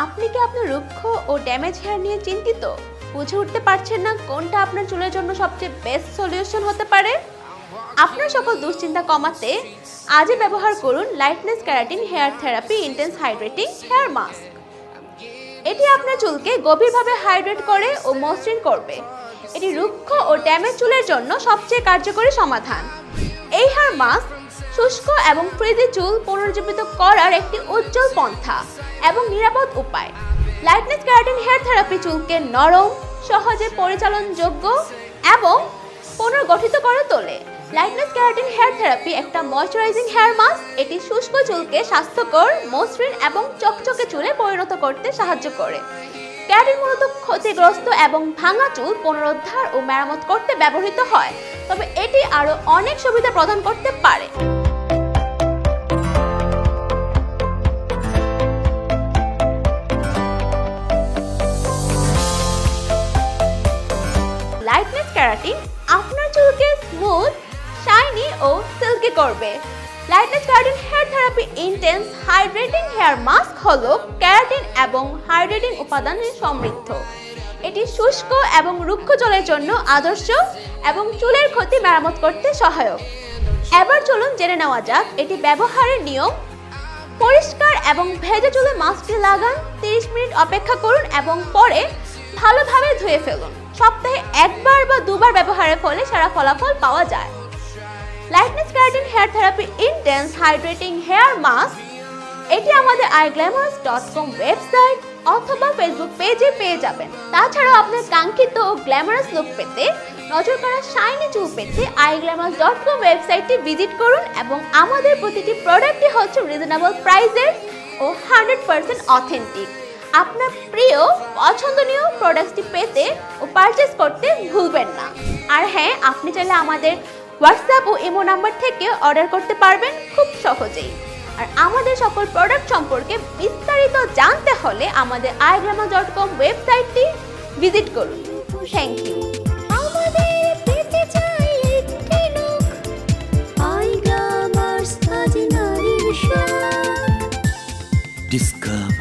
আপনি কি আপনার রুক্ষ ও ড্যামেজ হেয়ার নিয়ে চিন্তিত? বুঝে উঠতে পারছেন না কোনটা আপনার চুলের জন্য সবচেয়ে বেস্ট সলিউশন হতে পারে? আপনার সকল দুশ্চিন্তা কমাতে আজই ব্যবহার করুন Lightness keratin hair therapy intense hydrating hair mask. এটি আপনার চুলকে গভীরভাবে হাইড্রেট করে ও মসৃণ করবে। এটি রুক্ষ ও ড্যামেজ চুলের জন্য সবচেয়ে কার্যকরী সমাধান। এই হেয়ার মাস্ক শুষ্ক এবং ফ্রিজি চুল পুনরুজ্জীবিত করার একটি উজ্জ্বল পন্থা এবং নিরাপদ উপায়। লাইটনেস কেরাটিন হেয়ার থেরাপি চুলকে নরম, সহজে পরিচালনযোগ্য এবং পুনর্গঠিত করে তোলে। লাইটনেস কেরাটিন হেয়ার থেরাপি একটা ময়শ্চারাইজিং হেয়ার মাস্ক। এটি শুষ্ক চুলকে স্বাস্থ্যকর, মসৃণ এবং চকচকে চুলে পরিণত করতে সাহায্য করে। কেরাটিন মূলত ক্ষতিগ্রস্ত এবং ভাঙা চুল পুনরুদ্ধার ও মেরামত করতে ব্যবহৃত হয়, তবে এটি আরও অনেক সুবিধা প্রদান করতে পারে। লাইটনেস কেরাটিন আপনার চুলকে স্মুথ, শাইনি ও সিল্কি করবে। Lightness keratin hair therapy intense hydrating hair mask হলো কেরাটিন এবং হাইড্রেটিং উপাদানে সমৃদ্ধ। এটি শুষ্ক এবং রুক্ষ চুলের জন্য আদর্শ এবং চুলের ক্ষতি মেরামত করতে সহায়ক। এবার চলুন জেনে নেওয়া যাক এটি ব্যবহারের নিয়ম। পরিষ্কার এবং ভেজা চুলে মাস্কটি লাগান, 30 মিনিট অপেক্ষা করুন এবং পরে ভালোভাবে ধুয়ে ফেলুন। সপ্তাহে একবার বা দুবার ব্যবহারের ফলে সেরা ফলাফল পাওয়া যায়। Lightness keratin hair therapy intense hydrating hair mask এটি আমাদের eyeglamours.com ওয়েবসাইট অথবা ফেসবুক পেজে পেয়ে যাবেন। তাছাড়াও আপনার কাঙ্ক্ষিত ও গ্ল্যামারাস লুক পেতে, নজর কাড়া শাইনি চুল পেতে eyeglamours.com ওয়েবসাইটটি ভিজিট করুন এবং আমাদের প্রতিটি প্রোডাক্টই হচ্ছে রিজনেবল প্রাইসের ও 100% অথেন্টিক। আপনার প্রিয় পছন্দনীয় প্রোডাক্টটি পেতে ও পারচেজ করতে ভুলবেন না। আর হ্যাঁ, আপনি চাইলে আমাদের হোয়াটসঅ্যাপ ও ইমো নাম্বার থেকে অর্ডার করতে পারবেন খুব সহজেই। আর আমাদের সকল প্রোডাক্ট সম্পর্কে বিস্তারিত জানতে হলে আমাদের eyeglamours.com ওয়েবসাইটটি ভিজিট করুন। Thank you. Discover